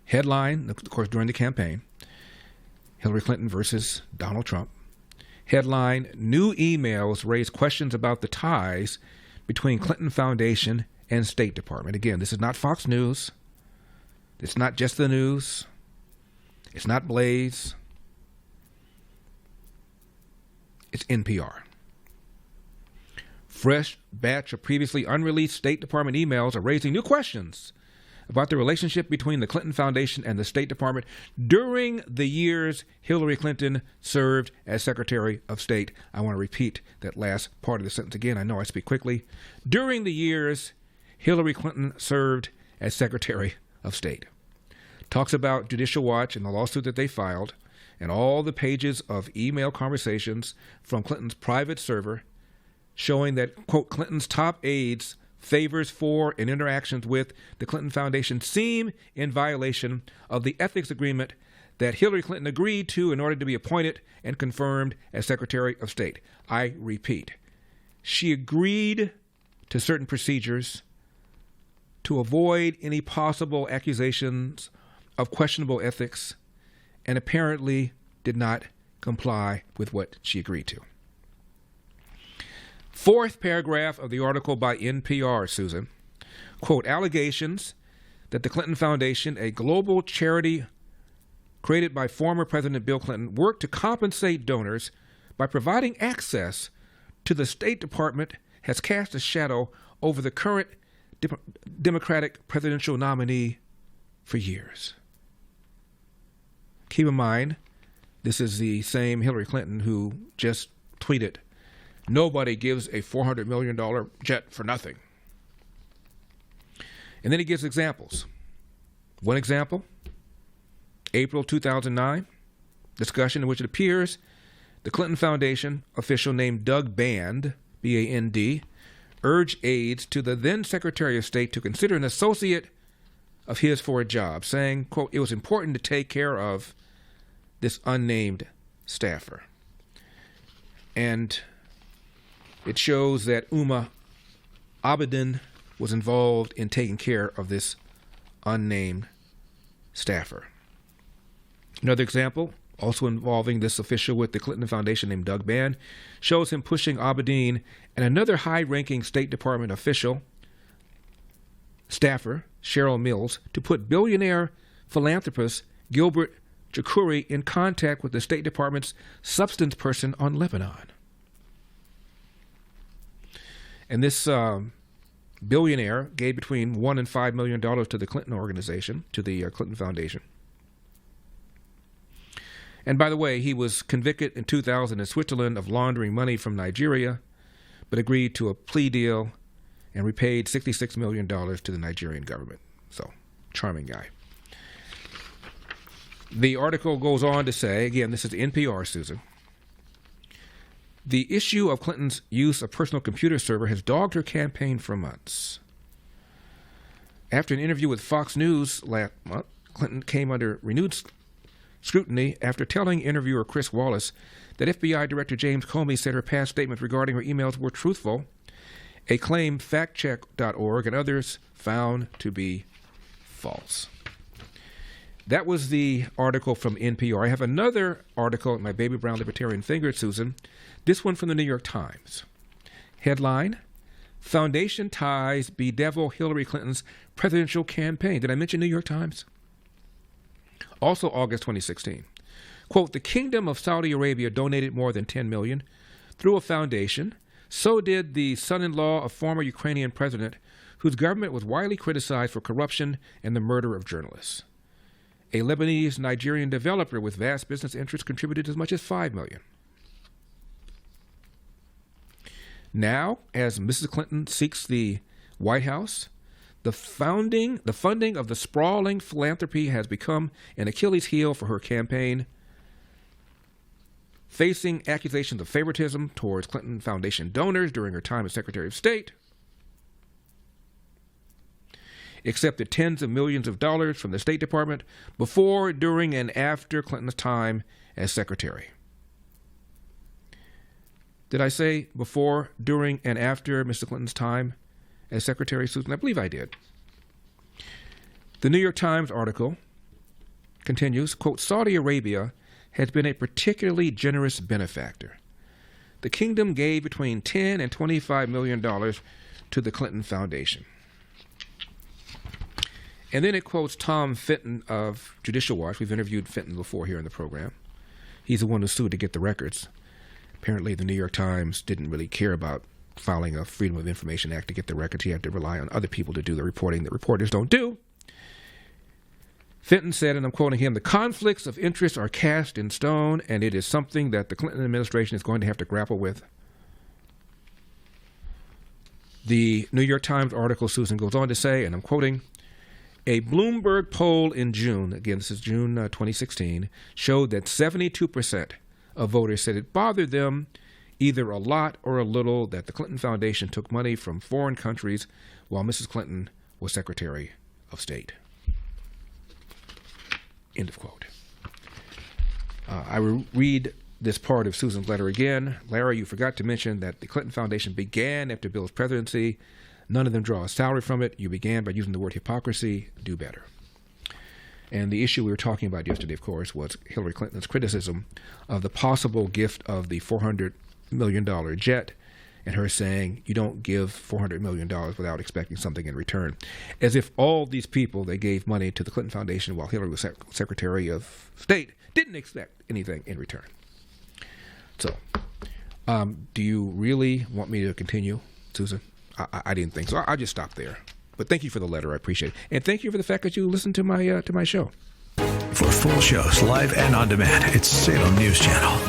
Headline, of course, during the campaign, Hillary Clinton versus Donald Trump. Headline, new emails raise questions about the ties between Clinton Foundation and State Department. Again, this is not Fox News. It's not Just the News. It's not Blaze. It's NPR. Fresh batch of previously unreleased State Department emails are raising new questions about the relationship between the Clinton Foundation and the State Department during the years Hillary Clinton served as Secretary of State. I want to repeat that last part of the sentence again. I know I speak quickly. During the years Hillary Clinton served as Secretary of State. Talks about Judicial Watch and the lawsuit that they filed and all the pages of email conversations from Clinton's private server showing that, quote, Clinton's top aides' favors for and interactions with the Clinton Foundation seem in violation of the ethics agreement that Hillary Clinton agreed to in order to be appointed and confirmed as Secretary of State. I repeat, she agreed to certain procedures to avoid any possible accusations of questionable ethics and apparently did not comply with what she agreed to. Fourth paragraph of the article by NPR, Susan. Quote, allegations that the Clinton Foundation, a global charity created by former President Bill Clinton, worked to compensate donors by providing access to the State Department has cast a shadow over the current Democratic presidential nominee for years. Keep in mind, this is the same Hillary Clinton who just tweeted, nobody gives a $400 million jet for nothing. And then he gives examples. One example, April 2009, discussion in which it appears the Clinton Foundation official named Doug Band, B-A-N-D, urged aides to the then Secretary of State to consider an associate of his for a job, saying, quote, it was important to take care of this unnamed staffer. And it shows that Uma Abedin was involved in taking care of this unnamed staffer. Another example, also involving this official with the Clinton Foundation named Doug Band, shows him pushing Abedin and another high-ranking State Department official, staffer, Cheryl Mills, to put billionaire philanthropist Gilbert Jacoury in contact with the State Department's substance person on Lebanon. And this billionaire gave between $1 and $5 million to the Clinton organization, to the Clinton Foundation. And by the way, he was convicted in 2000 in Switzerland of laundering money from Nigeria, but agreed to a plea deal and repaid $66 million to the Nigerian government. So, charming guy. The article goes on to say, again, this is NPR, Susan, the issue of Clinton's use of personal computer server has dogged her campaign for months. After an interview with Fox News last month, Clinton came under renewed scrutiny after telling interviewer Chris Wallace that FBI Director James Comey said her past statements regarding her emails were truthful, a claim factcheck.org and others found to be false. That was the article from NPR. I have another article in my baby brown libertarian finger, Susan. This one from the New York Times. Headline, Foundation ties bedevil Hillary Clinton's presidential campaign. Did I mention New York Times? Also August 2016. Quote, the Kingdom of Saudi Arabia donated more than $10 million through a foundation. So did the son-in-law of former Ukrainian president, whose government was widely criticized for corruption and the murder of journalists. A Lebanese-Nigerian developer with vast business interests contributed as much as $5 million. Now, as Mrs. Clinton seeks the White House, the funding of the sprawling philanthropy has become an Achilles heel for her campaign, facing accusations of favoritism towards Clinton Foundation donors during her time as Secretary of State, accepted tens of millions of dollars from the State Department before, during, and after Clinton's time as Secretary. Did I say before, during, and after Mr. Clinton's time as Secretary, Susan? I believe I did. The New York Times article continues, quote, Saudi Arabia has been a particularly generous benefactor. The kingdom gave between $10 and $25 million to the Clinton Foundation. And then it quotes Tom Fenton of Judicial Watch. We've interviewed Fenton before here in the program. He's the one who sued to get the records. Apparently, the New York Times didn't really care about filing a Freedom of Information Act to get the records. He had to rely on other people to do the reporting that reporters don't do. Fenton said, and I'm quoting him, the conflicts of interest are cast in stone, and it is something that the Clinton administration is going to have to grapple with. The New York Times article, Susan, goes on to say, and I'm quoting, a Bloomberg poll in June, again, this is June 2016, showed that 72% of voters said it bothered them either a lot or a little that the Clinton Foundation took money from foreign countries while Mrs. Clinton was Secretary of State. End of quote. I will read this part of Susan's letter again. Larry, you forgot to mention that the Clinton Foundation began after Bill's presidency. None of them draw a salary from it. You began by using the word hypocrisy. Do better. And the issue we were talking about yesterday, of course, was Hillary Clinton's criticism of the possible gift of the $400 million jet, and her saying, you don't give $400 million without expecting something in return. As if all these people that gave money to the Clinton Foundation while Hillary was Secretary of State didn't expect anything in return. So, do you really want me to continue, Susan? I didn't think so. I'll just stop there. But thank you for the letter. I appreciate it. And thank you for the fact that you listened to my show. For full shows, live and on demand, it's Salem News Channel.